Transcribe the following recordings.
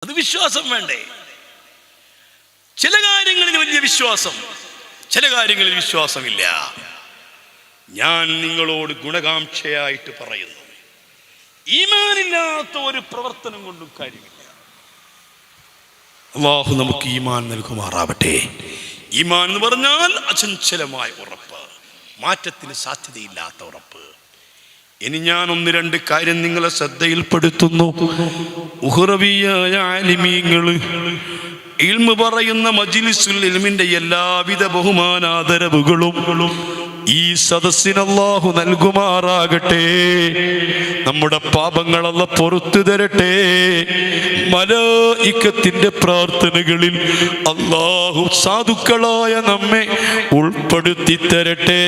അത് വിശ്വാസം വേണ്ടേ? ചില കാര്യങ്ങളിൽ വലിയ വിശ്വാസം, ചില കാര്യങ്ങളിൽ വിശ്വാസമില്ല. ഞാൻ നിങ്ങളോട് ഗുണകാംക്ഷയായിട്ട് പറയുന്നു, ഈമാനില്ലാത്ത ഒരു പ്രവർത്തനം കൊണ്ടും കാര്യമില്ല. അല്ലാഹു നമുക്ക് ഈമാൻ നൽകുമാറാവട്ടെ. ഈമാൻ എന്ന് പറഞ്ഞാൽ അചഞ്ചലമായ ഉറപ്പ്, മാറ്റത്തിന് സാധ്യതയില്ലാത്ത ഉറപ്പ്. ഇനി ഞാൻ ഒന്ന് രണ്ട് കാര്യം നിങ്ങളെ ശ്രദ്ധയിൽപ്പെടുത്തുന്നു. ഉഹ്റവിയായ ആലിമീങ്ങള് ഇൽമു പറയുന്ന മജ്ലിസുൽ ഇൽമിന്റെ എല്ലാവിധ ബഹുമാനാദരവുകളും ഈ സദസ്സിന് അല്ലാഹു നൽകുമാറാകട്ടെ. നമ്മുടെ പാപങ്ങൾ അല്ലാഹു പുറത്തു തരട്ടെ. മലായികത്തിന്റെ പ്രാർത്ഥനകളിൽ അല്ലാഹു സാധുക്കളായ നമ്മെ ഉൾപ്പെടുത്തി തരട്ടെ.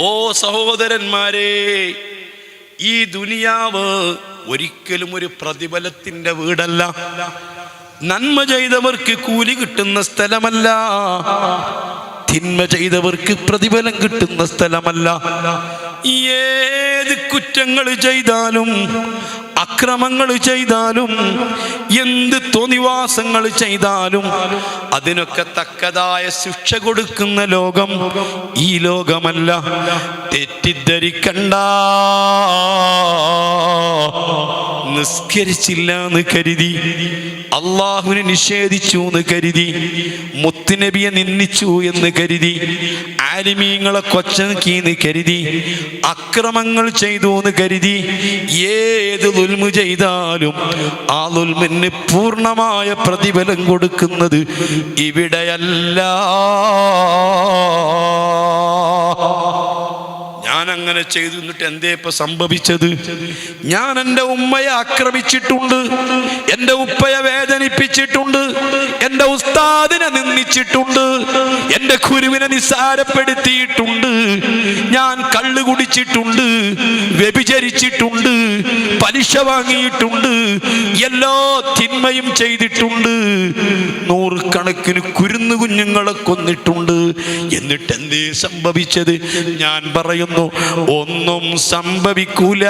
ഓ സഹോദരന്മാരെ, ഈ ദുനിയാവ് ഒരിക്കലും ഒരു പ്രതിഫലത്തിന്റെ വീടല്ല. നന്മ ചെയ്തവർക്ക് കൂലി കിട്ടുന്ന സ്ഥലമല്ല, തിന്മ ചെയ്തവർക്ക് പ്രതിഫലം കിട്ടുന്ന സ്ഥലമല്ല. ഏത് കുറ്റങ്ങൾ ചെയ്താലും, അക്രമങ്ങൾ ചെയ്താലും, എന്ത് തോന്നിവാസങ്ങൾ ചെയ്താലും അതിനൊക്കെ തക്കതായ ശിക്ഷ കൊടുക്കുന്ന ലോകം ഈ ലോകമല്ല. തെറ്റിദ്ധരിക്കണ്ട. നിസ്കരിച്ചില്ല എന്ന് കരുതി, അള്ളാഹുവിനെ നിഷേധിച്ചു എന്ന് കരുതി, മുത്തുനബിയെ നിന്ദിച്ചു എന്ന് കരുതി, ആലിമീങ്ങളെ കൊച്ചക്കി എന്ന് കരുതി, അക്രമങ്ങൾ ചെയ്തു എന്ന് കരുതി ഏത് ദുൽമ് ചെയ്താലും ആ ദുൽമിന് പൂർണ്ണമായ പ്രതിഫലം കൊടുക്കുന്നത് ഇവിടെയല്ല. ഞാൻ അങ്ങനെ ചെയ്തു എന്നിട്ട് എന്തേ ഇപ്പൊ സംഭവിച്ചത്? ഞാൻ എൻ്റെ ഉമ്മയെ ആക്രമിച്ചിട്ടുണ്ട്, എൻ്റെ ഉപ്പയെ വേദനിപ്പിച്ചിട്ടുണ്ട്, എൻ്റെ ഉസ്താദിനെ നിന്ദിച്ചിട്ടുണ്ട്, എൻ്റെ ഗുരുവിനെ നിസ്സാരപ്പെടുത്തിയിട്ടുണ്ട്, ഞാൻ കള്ളു കുടിച്ചിട്ടുണ്ട്, വ്യഭിചരിച്ചിട്ടുണ്ട്, പലിശ വാങ്ങിയിട്ടുണ്ട്, എല്ലാ തിന്മയും ചെയ്തിട്ടുണ്ട്, നൂറുകണക്കിന് കുരുന്നു കുഞ്ഞുങ്ങളെ കൊന്നിട്ടുണ്ട്. എന്നിട്ട് എന്തേ സംഭവിച്ചത്? ഞാൻ പറയുന്നു, ഒന്നും സംഭവിക്കൂല.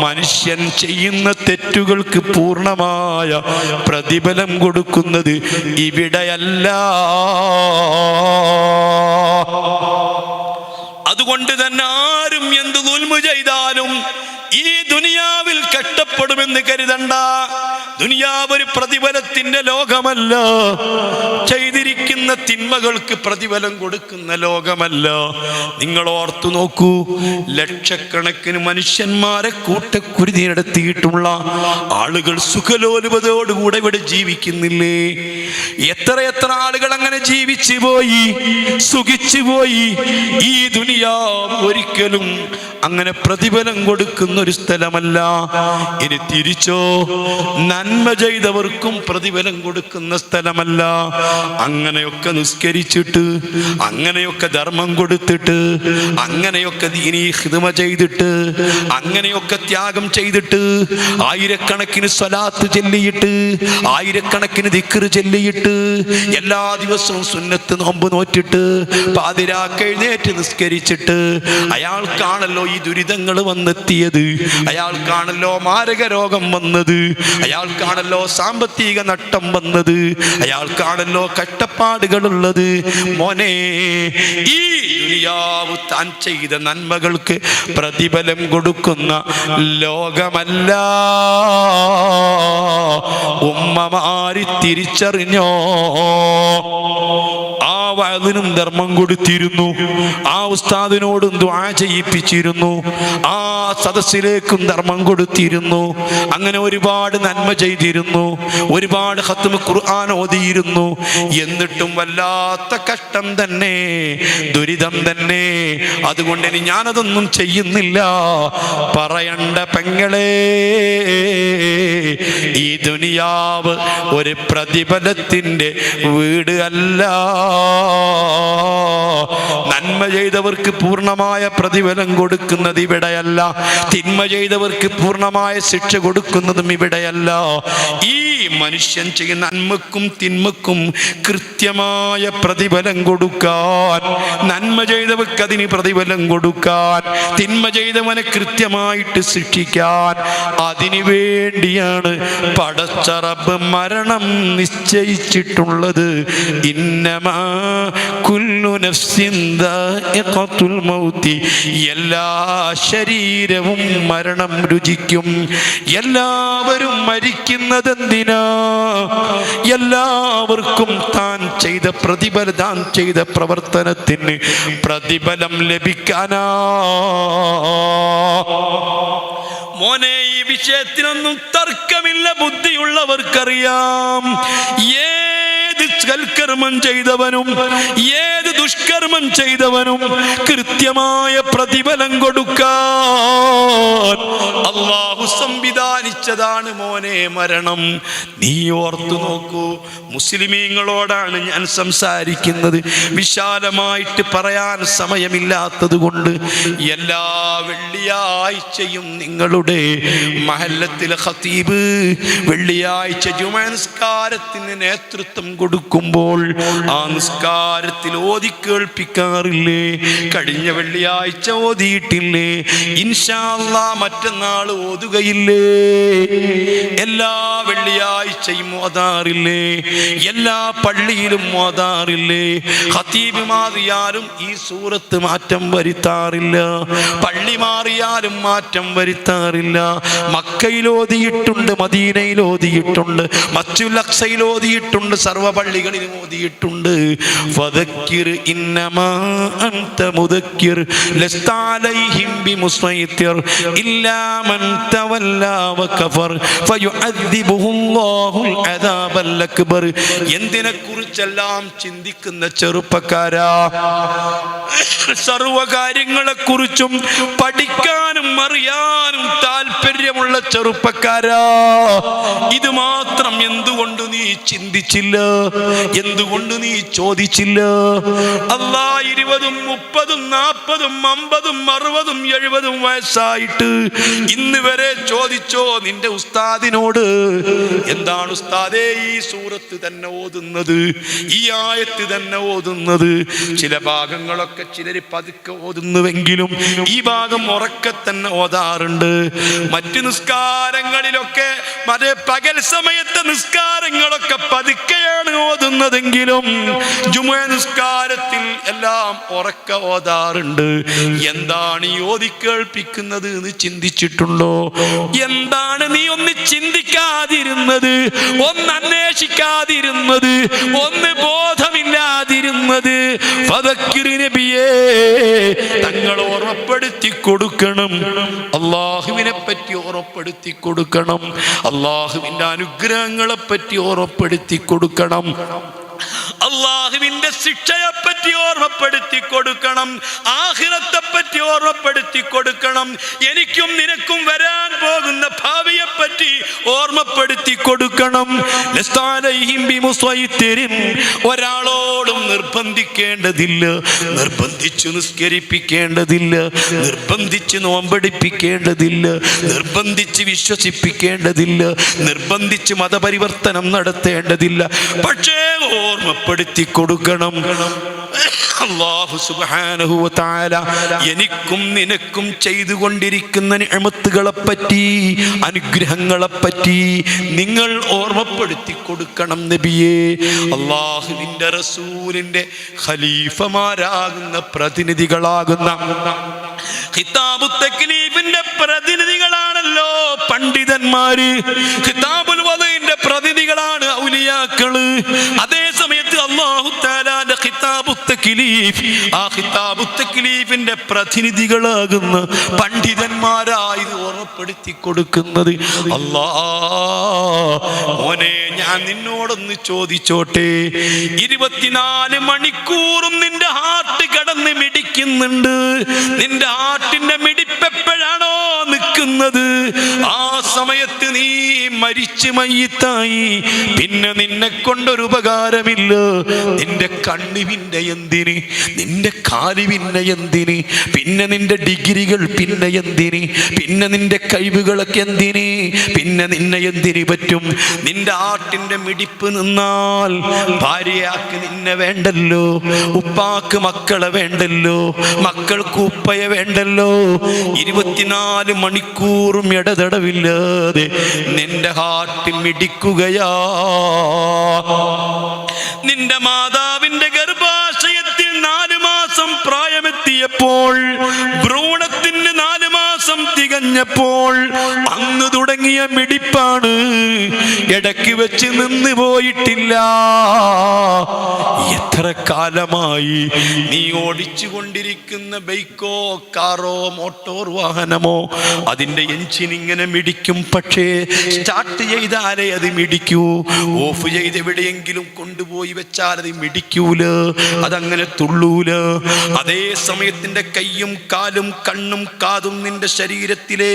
മനുഷ്യൻ ചെയ്യുന്ന തെറ്റുകൾക്ക് പൂർണ്ണമായ പ്രതിഫലം കൊടുക്കുന്നത് ഇവിടെയല്ല. അതുകൊണ്ട് തന്നെ ആരും എന്ത് ദുൽമ ചെയ്താലും ഈ ദുനിയാവിൽ കഷ്ടപ്പെടുമെന്ന് കരുതണ്ട. ദുനിയാവ് ഒരു പ്രതിഫലത്തിന്റെ ലോകമല്ല, ചെയ്തിരിക്കുന്ന തിന്മകൾക്ക് പ്രതിഫലം കൊടുക്കുന്ന ലോകമല്ല. നിങ്ങൾ ഓർത്തു നോക്കൂ, ലക്ഷക്കണക്കിന് മനുഷ്യന്മാരെ കൂട്ടക്കുരുതി നടത്തിയിട്ടുള്ള ആളുകൾ സുഖലോലുപതയോടുകൂടെ ഇവിടെ ജീവിക്കുന്നില്ലേ? എത്ര ആളുകൾ അങ്ങനെ ജീവിച്ചു പോയി, സുഖിച്ചു പോയി. ഈ ദുനിയാവ് ഒരിക്കലും അങ്ങനെ പ്രതിഫലം കൊടുക്കുന്ന ഒരു സ്ഥലമല്ല. ഇനി തിരിച്ചോ, നന്മ ചെയ്തവർക്കും പ്രതിഫലം കൊടുക്കുന്ന സ്ഥലമല്ല. അങ്ങനെയൊക്കെ നിസ്കരിച്ചിട്ട്, അങ്ങനെയൊക്കെ ധർമ്മം കൊടുത്തിട്ട്, അങ്ങനെയൊക്കെ ദീനീ ഖിദ്മ ചെയ്തിട്ട്, അങ്ങനെയൊക്കെ ത്യാഗം ചെയ്തിട്ട്, ആയിരക്കണക്കിന് സ്വലാത്ത് ചൊല്ലിയിട്ട്, ആയിരക്കണക്കിന് ദിക്ർ ചൊല്ലിയിട്ട്, എല്ലാ ദിവസവും സുന്നത്ത് നോമ്പ് നോറ്റിട്ട്, പാതിരാക്ക് എഴുന്നേറ്റ് നിസ്കരിച്ചിട്ട്, അയാൾക്കാണല്ലോ ഈ ദുരിതങ്ങൾ വന്നെത്തിയത്, അയാൾക്കാണല്ലോ മാരക രോഗം വന്നത്, അയാൾക്കാണല്ലോ സാമ്പത്തിക നഷ്ടം വന്നത്, അയാൾക്കാണല്ലോ കഷ്ടപ്പാടുകളുള്ളത്. മോനെ, ഈ ദുനിയാവ് താൻ ചെയ്ത നന്മകൾക്ക് പ്രതിഫലം കൊടുക്കുന്ന ലോകമല്ല. ഉമ്മമാരി തിരിച്ചറിഞ്ഞോ? ആ വഅദിനും ധർമ്മം കൊടുത്തിരുന്നു, ആ ഉസ്താദിനോടും ദുആ ചെയ്യിപ്പിച്ചിരുന്നു, ആ സദസ്സിലേക്കും ധർമ്മം കൊടുത്തിരുന്നു, അങ്ങനെ ഒരുപാട് നന്മ ചെയ്തിരുന്നു, ഒരുപാട് ഖത്മ ഖുർആൻ ഓതിയിരുന്നു. എന്നിട്ടും വല്ലാത്ത കഷ്ടം തന്നെ, ദുരിതം തന്നെ. അതുകൊണ്ട് ഇനി ഞാനതൊന്നും ചെയ്യുന്നില്ല. പറയണ്ട പെങ്ങളെ, ഈ ദുനിയാവ് ഒരു പ്രതിഫലത്തിന്റെ വീട് അല്ല. നന്മ ചെയ്തവർക്ക് പൂർണ്ണമായ പ്രതിഫലം കൊടുക്കുന്നത് ഇവിടെയല്ല, തിന്മ ചെയ്തവർക്ക് പൂർണ്ണമായ ശിക്ഷ കൊടുക്കുന്നതും ഇവിടെയല്ല. ഈ മനുഷ്യൻ ചെയ്യുന്ന നന്മക്കും തിന്മക്കും കൃത്യ കൃത്യമായ പ്രതിഫലം കൊടുക്കാൻ, നന്മ ചെയ്തവർക്ക് അതിന് പ്രതിഫലം കൊടുക്കാൻ, തിന്മ ചെയ്തവനെ കൃത്യമായിട്ട് ശിക്ഷിക്കാൻ, അതിനു വേണ്ടിയാണ് പടച്ച റബ്ബ് മരണം നിശ്ചയിച്ചിട്ടുള്ളത്. ഇന്നമാ കുല്ലു നഫ്സിൻ ദാഇഖത്തുൽ മൗതി, എല്ലാ ശരീരവും മരണം രുചിക്കും. എല്ലാവരും മരിക്കുന്നതെന്തിനാ? എല്ലാവർക്കും താൻ ചെയ്ത പ്രവർത്തനത്തിന് പ്രതിഫലം ലഭിക്കാനാ. മോനെ, ഈ വിഷയത്തിനൊന്നും തർക്കമില്ല. ബുദ്ധിയുള്ളവർക്കറിയാം ഏത് സൽക്കർമ്മം ചെയ്തവനും ഏത് ദുഷ്കർമ്മം ചെയ്തവനും കൃത്യമായ പ്രതിഫലം കൊടുക്കാൻ അല്ലാഹു സംവിധാനിച്ചതാണ് മോനെ മരണം. നീ ഓർത്തു നോക്കൂ. മുസ്ലിമീങ്ങളോടാണ് ഞാൻ സംസാരിക്കുന്നത്. വിശാലമായിട്ട് പറയാൻ സമയമില്ലാത്തത് കൊണ്ട് എല്ലാ വെള്ളിയാഴ്ചയും നിങ്ങളുടെ മഹല്ലത്തിലെ ഖതീബ് വെള്ളിയാഴ്ച ജുമുഅ നിസ്കാരത്തിന് നേതൃത്വം കൊടുക്കുമ്പോൾ ആ നിസ്കാരത്തിൽ ഓതി കേൾപ്പിക്കാറില്ലേ? കഴിഞ്ഞ വെള്ളിയാഴ്ച ഓതിയിട്ടില്ലേ? ഇൻഷാ അല്ലാഹ് മറ്റന്നാൾ ഓതുകയില്ലേ? എല്ലാ വെള്ളിയാഴ്ചയും ഓതാറില്ലേ? എല്ലാ പള്ളിയിലും ഓതാറില്ലേ? ഖതീബ് മാറിയാലും ഈ സൂറത്ത് മാറ്റം വരുത്താറില്ല. പള്ളി മാറിയാലും മാറ്റം വരുത്താറില്ല. മക്കയിൽ ഓതിയിട്ടുണ്ട്, മദീനയിൽ ഓതിയിട്ടുണ്ട്, മസ്ജിദുൽ അഖ്സയിൽ ഓതിയിട്ടുണ്ട്, സർവ്വ പള്ളികളിലും ഓതിയിട്ടുണ്ട്. ഫദക്കിർ ഇന്നമാ അൻത മുദക്കിർ ലസ്ത അലൈഹിം ബിമുസൈത്തിർ ഇല്ലാ മൻ തവല്ലാ വകഫർ ഫയുഅദ്ദിബുഹുല്ലാഹുൽ അദാബൽ അക്ബർ. എന്തിനെക്കുറിച്ചെല്ലാം ചിന്തിക്കുന്ന ചെറുപ്പക്കാരാ, സർവകാര്യങ്ങളെക്കുറിച്ചും പഠിക്കാനും അറിയാനും താല്പര്യമുള്ള ചെറുപ്പക്കാരാ, ഇത് മാത്രം എന്തുകൊണ്ട് നീ ചിന്തിച്ചില്ല? എന്തുകൊണ്ട് നീ ചോദിച്ചില്ല? അല്ലാ 20, 30, 40, 50, 60, 70 വയസ്സായിട്ട് ഇന്ന് വരെ ചോദിച്ചോ നിന്റെ ഉസ്താദിനോട്, എന്താണ് ഉസ്താദേ ഈ സൂറത്ത് തന്നെ ഓതുന്നത്, ഈ ആയത്ത് തന്നെ ഓതുന്നത്? ചില ഭാഗങ്ങളൊക്കെ ചിലര് പതുക്കെ ഓതുന്നുവെങ്കിലും ഈ ഭാഗം ഉറക്കെ തന്നെ ഓതാറുണ്ട്. മറ്റു നിസ്കാരങ്ങളിലൊക്കെ പകൽ സമയത്തെ നിസ്കാരങ്ങളൊക്കെ പതുക്കെയാണ് ഓതുന്നതെങ്കിലും ജുമുഅ നിസ്കാരത്തിൽ എല്ലാം ഉറക്കെ ഓതാറുണ്ട്. എന്താണ് ഈ ഓതി കേൾപ്പിക്കുന്നത് എന്ന് ചിന്തിച്ചിട്ടുണ്ടോ? എന്താണ് നീ ഒന്ന് ചിന്തിക്കാതിരുന്നത്, ഒന്ന് അന്വേഷിക്കാതിരുന്നത്, ഒന്ന് ബോധമില്ലാതിരുന്നത്? ഫദക്കിർ നബിയേ, തങ്ങൾ ഓർമ്മപ്പെടുത്തി കൊടുക്കണം. അള്ളാഹുവിനെ പറ്റി ഓർമ്മപ്പെടുത്തി കൊടുക്കണം. അള്ളാഹുവിന്റെ അനുഗ്രഹങ്ങളെ പറ്റി ഓർമ്മപ്പെടുത്തി കൊടുക്കണം. അള്ളാഹുവിന്റെ ശിക്ഷയെ പറ്റി ഓർമ്മപ്പെടുത്തി കൊടുക്കണം. ആഖിറത്തെ പറ്റി ഓർമ്മപ്പെടുത്തി കൊടുക്കണം. എനിക്കും നിനക്കും വരാൻ പോകുന്ന ഭാവിയെ പറ്റി ഓർമ്മപ്പെടുത്തി കൊടുക്കണം. ഒരാളോടും നിർബന്ധിക്കേണ്ടതില്ല, നിർബന്ധിച്ചു നിസ്കരിപ്പിക്കേണ്ടതില്ല, നിർബന്ധിച്ച് നോമ്പടിപ്പിക്കേണ്ടതില്ല, നിർബന്ധിച്ച് വിശ്വസിപ്പിക്കേണ്ടതില്ല, നിർബന്ധിച്ച് മതപരിവർത്തനം നടത്തേണ്ടതില്ല. പക്ഷേ ഓർമ്മപ്പെടുത്തി കൊടുക്കണം. അല്ലാഹു സുബ്ഹാനഹു വ തആല എനിക്കും നിനക്കും ചെയ്തുകൊണ്ടിരിക്കുന്ന നിഅമത്തുകളെ പറ്റി, അനുഗ്രഹങ്ങളെ പറ്റി നിങ്ങൾ ഓർമ്മപ്പെടുത്തി കൊടുക്കണം നബിയേ. അല്ലാഹുവിന്റെ റസൂലിന്റെ ഖലീഫമാരാകുന്ന പ്രതിനിധികളാകുന്ന ഖിതാബുൽ തക്ലീഫിന്റെ പ്രതിനിധികളാണല്ലോ പണ്ഡിതന്മാര്. ഖിതാബുൽ വദഇന്റെ പ്രതിനിധികളാണ് ഔലിയാക്കള്. അതേ സമയത്ത് അല്ലാഹു തആലയുടെ ഖിതാബുൽ തക്ലീഫ്, ആ ഖിതാബുൽ തക്ലീഫിന്റെ പ്രതിനിധികളാകുന്ന പണ്ഡിതന്മാരായി ഓർമ്മപ്പെടുത്തി കൊടുക്കുന്നത്. മോനെ, ഞാൻ നിന്നോടൊന്ന് ചോദിച്ചോട്ടെ, 24 മണിക്കൂറും നിന്റെ ഹാർട്ട് കടന്ന് മിടിക്കുന്നുണ്ട്. നിന്റെ ഹാർട്ടിന്റെ മിടിപ്പ് എപ്പോഴാണോ നിൽക്കുന്നത്, കിട്ടുന്നത്. ആ സമയത്ത് നീ മരിച്ച് മയ്യിത്തായി, പിന്നെ നിന്നെ കൊണ്ടൊരു ഉപകാരമില്ല. നിന്റെ കണ്ണ് പിന്നെ എന്തിന്, നിന്റെ കാല് പിന്നെ എന്തിന്, പിന്നെ നിന്റെ ഡിഗ്രികൾ പിന്നെ എന്തിന്, പിന്നെ നിന്റെ കഴിവുകളൊക്കെ എന്തിന്, പിന്നെ നിന്നെ എന്തിന് പറ്റും? നിന്റെ ആട്ടിന്റെ മിടിപ്പ് നിന്നാൽ ഭാര്യയാക്ക് നിന്നെ വേണ്ടല്ലോ, ഉപ്പാക്ക് മക്കളെ വേണ്ടല്ലോ, മക്കൾക്ക് ഉപ്പയെ വേണ്ടല്ലോ. 24 മണിക്കൂറും ഇടതടവില്ലാതെ നിന്റെ ഹാർട്ട് മിടിക്കുകയാ. നിന്റെ മാതാവിന്റെ ഗർഭാശയത്തിൽ 4 മാസം പ്രായമെത്തിയപ്പോൾ, ഭ്രൂണത്തിന് 4 മാസം തികഞ്ഞപ്പോൾ അന്ന് തുടങ്ങിയ മിടിപ്പാണ്, ഇടയ്ക്ക് വെച്ച് നിന്ന് പോയിട്ടില്ല. എത്ര കാലമായി നീ ഓടിച്ചു കൊണ്ടിരിക്കുന്ന ബൈക്കോ കാറോ മോട്ടോർ വാഹനമോ അതിന്റെ എഞ്ചിൻ ഇങ്ങനെ മിടിക്കും, പക്ഷേ സ്റ്റാർട്ട് ചെയ്താലേ അത് മിടിക്കൂ. ഓഫ് ചെയ്ത് എവിടെയെങ്കിലും കൊണ്ടുപോയി വെച്ചാൽ അത് മിടിക്കൂല, അതങ്ങനെ തുള്ളൂല. അതേ സമയത്തിന്റെ കയ്യും കാലും കണ്ണും കാതും നിന്റെ ശരീരത്തിലെ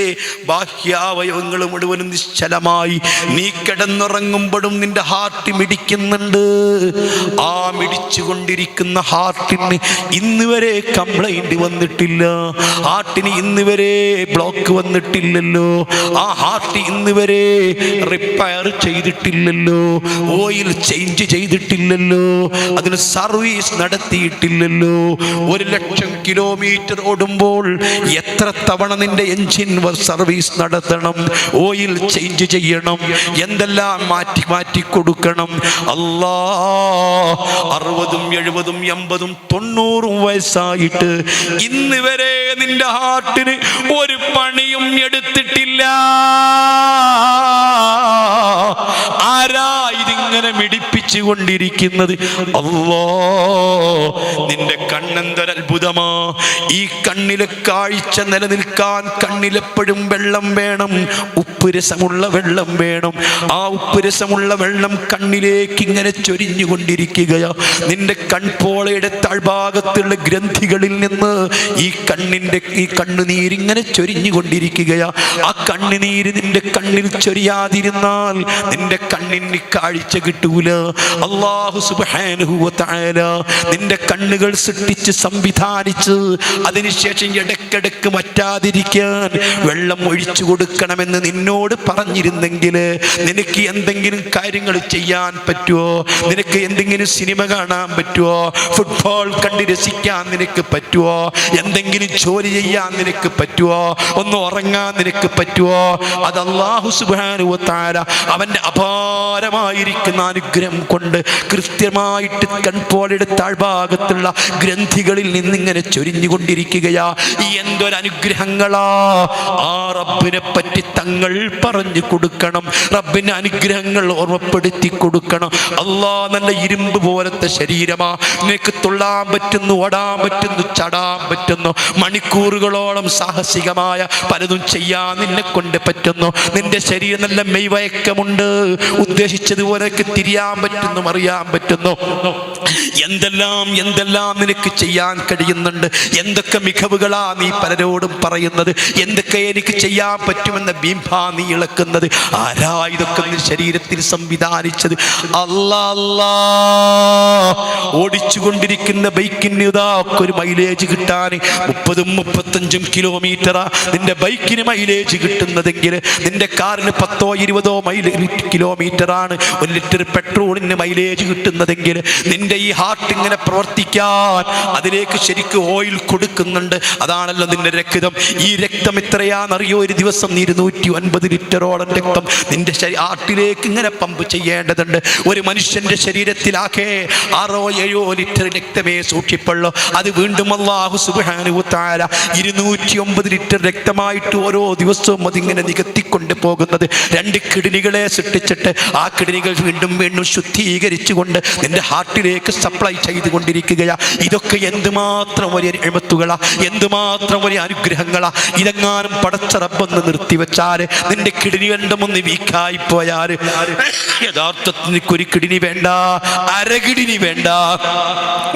ബാഹ്യാവയവങ്ങൾ മുഴുവനും നിശ്ചലമായി. നീ കിടന്നുറങ്ങുമ്പോഴും നിന്റെ ഹാർട്ട് മിടിക്കുന്നുണ്ട്. ആ മിടിച്ചു കൊണ്ടിരിക്കുന്ന ഹാർട്ടിന് ഇന്ന് വരെ കംപ്ലൈന്റ് വന്നിട്ടില്ല, ഹാർട്ടിന് ഇന്ന് വരെ ബ്ലോക്ക് വന്നിട്ടില്ലല്ലോ, ആ ഹാർട്ട് ഇന്ന് വരെ റിപ്പയർ ചെയ്തിട്ടില്ലല്ലോ, ഓയിൽ ചേഞ്ച് ചെയ്തിട്ടില്ലല്ലോ, അതിന് സർവീസ് നടത്തിയിട്ടില്ലല്ലോ. 1,00,000 കിലോമീറ്റർ ഓടുമ്പോൾ എത്ര തവണ നിന്റെ എഞ്ചിൻ സർവീസ് നടത്തണം, ഓയിൽ ചേഞ്ച് ചെയ്യണം, എന്തെല്ലാം മാറ്റി കൊടുക്കണം. അല്ലാ, 60, 70, 80, 90 വയസ്സായിട്ട് ഇന്ന് വരെ നിന്റെ ഹാർട്ടിന് ഒരു പണിയും എടുത്തിട്ടില്ല. ആരാ ഇതിങ്ങനെ മിടിപ്പിച്ചു കൊണ്ടിരിക്കുന്നത്? അല്ലാ, നിന്റെ കണ്ണെന്തൊരത്ഭുതമാ. ഈ കണ്ണിലെ കാഴ്ച നിലനിൽക്കാൻ കണ്ണിലെപ്പോഴും വെള്ളം വേണം, ഉപ്പ് രസമുള്ള വെള്ളം വേണം. ആ ഉപ്പ് രസമുള്ള വെള്ളം കണ്ണിലേക്ക് ഇങ്ങനെ ചൊരിഞ്ഞുകൊണ്ടിരിക്കുകയാ. നിന്റെ കൺപോളയുടെ താഴ്ഭാഗത്തുള്ള ഗ്രന്ഥികളിൽ നിന്ന് ഈ കണ്ണുനീരിങ്ങനെ ചൊരിഞ്ഞുകൊണ്ടിരിക്കുകയാ. ആ കണ്ണുനീര് നിന്റെ കണ്ണിൽ ചൊരിയാതിരുന്നാൽ നിന്റെ കണ്ണിന് കാഴ്ച കിട്ടൂല. അല്ലാഹു സുബ്ഹാനഹു വ തആല നിന്റെ കണ്ണുകൾ സൃഷ്ടിച്ച് സംവിധാനിച്ച് അതിനുശേഷം ഇടയ്ക്കിടയ്ക്ക് മറ്റാതിരിക്കാൻ വെള്ളം ഒഴിച്ചു കൊടുക്കണമെന്ന് നിന്നോട് പറഞ്ഞിരുന്നെങ്കിൽ നിനക്ക് എന്തെങ്കിലും കാര്യങ്ങൾ ചെയ്യാൻ പറ്റുമോ? നിനക്ക് എന്തെങ്കിലും സിനിമ കാണാൻ പറ്റുമോ? ഫുട്ബോൾ കണ്ട് രസിക്കാൻ നിനക്ക് പറ്റുമോ? എന്തെങ്കിലും ജോലി ചെയ്യാൻ നിനക്ക് പറ്റുമോ? ഒന്ന് ഉറങ്ങാൻ നിനക്ക് പറ്റുമോ? അത് അല്ലാഹു സുബ്ഹാനഹു വ തആല അവന്റെ അപാരമായിരിക്കുന്ന അനുഗ്രഹം കൊണ്ട് കൃത്യമായിട്ട് കൺപോളയുടെ താഴ്ഭാഗത്തുള്ള ഗ്രന്ഥികളിൽ നിന്നിങ്ങനെ ചൊരിഞ്ഞുകൊണ്ടിരിക്കുകയാ. എന്തൊരു അനുഗ്രഹങ്ങളാ! ആ റബ്ബിനെ പറ്റി തങ്ങൾ പറഞ്ഞു കൊടുക്കണം, റബ്ബിന്റെ അനുഗ്രഹങ്ങൾ ഓർമ്മപ്പെടുത്തി കൊടുക്കണം. അല്ലാ, നല്ല ഇരുമ്പ് പോലത്തെ ശരീരമാ, നിനക്ക് തുള്ളാൻ പറ്റുന്നു, ഓടാൻ പറ്റുന്നു, ചടാൻ പറ്റുന്നു, മണിക്കൂറുകളോളം സാഹസികമായ പലതും ചെയ്യാൻ നിന്നെ കൊണ്ട് പറ്റുന്നു. നിന്റെ ശരീരം നല്ല മെയ്വയക്കമുണ്ട്, ഉദ്ദേശിച്ചതുപോലെയൊക്കെ തിരിയാൻ പറ്റുന്നു, അറിയാൻ പറ്റുന്നു. എന്തെല്ലാം നിനക്ക് ചെയ്യാൻ കഴിയുന്നുണ്ട്. എന്തൊക്കെ മികവുകളാ നീ പലരോടും പറയുന്നത്, എന്തൊക്കെ എനിക്ക് ചെയ്യാൻ പറ്റുമെന്ന ബിംബാ നീ ഇളക്കുന്നത്. ആരാ ഇതൊക്കെ നിന്റെ ശരീരത്തിൽ സംവിധാനിച്ചത്? അല്ലാ, അല്ലാ. ഓടിച്ചുകൊണ്ടിരിക്കുന്ന ബൈക്കിന് ഒരു മൈലേജ് കിട്ടാൻ 30-35 കിലോമീറ്ററാ നിന്റെ ബൈക്കിന് മൈലേജ് കിട്ടുന്നതെങ്കിൽ നിന്റെ കാറിന് 10-20 കിലോമീറ്ററാണ് 1 ലിറ്റർ പെട്രോളിന് മൈലേജ് കിട്ടുന്നതെങ്കിൽ നിന്റെ ഈ ഹാർട്ട് ഇങ്ങനെ പ്രവർത്തിക്കാൻ അതിലേക്ക് ശരിക്കും ഓയിൽ കൊടുക്കുന്നുണ്ട്. അതാണല്ലോ നിന്റെ രക്തം. ഈ രക്തം എത്രയാണെന്നറിയോ? ഒരു ദിവസം 209 ലിറ്ററോളം രക്തം നിന്റെ ഹാർട്ടിലേക്ക് ഇങ്ങനെ പമ്പ് ചെയ്യേണ്ടതുണ്ട്. ഒരു മനുഷ്യന്റെ ശരീരത്തിലാകെ 6-7 ലിറ്റർ രക്തമേ സൂക്ഷിപ്പുള്ളൂ. അത് വീണ്ടും അല്ലാഹു സുബ്ഹാനഹു വ തആല 209 ലിറ്റർ രക്തമായിട്ട് ഓരോ ദിവസവും അതിങ്ങനെ നികത്തിക്കൊണ്ട് പോകുന്നത്. 2 കിഡ്നികളെ സൃഷ്ടിച്ചിട്ട് ആ കിഡ്നികൾ വീണ്ടും വീണ്ടും വീണ്ടും ശുദ്ധീകരിച്ചുകൊണ്ട് നിന്റെ ഹാർട്ടിലേക്ക് സപ്ലൈ ചെയ്തുകൊണ്ടിരിക്കുകയാ. ഇതൊക്കെ എന്തുമാത്രം വലിയ നിഅമത്തുകളാ, എന്തുമാത്രം വലിയ അനുഗ്രഹങ്ങളാ. ഇതെങ്ങാനും പടച്ച റബ്ബൊന്ന് നിർത്തിവെച്ചാല്, നിന്റെ കിഡ്നി രണ്ടുമൊന്ന് വീക്കായി പോയാല്, യഥാർത്ഥത്തിൽ നിനക്കൊരു കിഡ്നി വേണ്ട, അര കിഡ്നി വേണ്ട,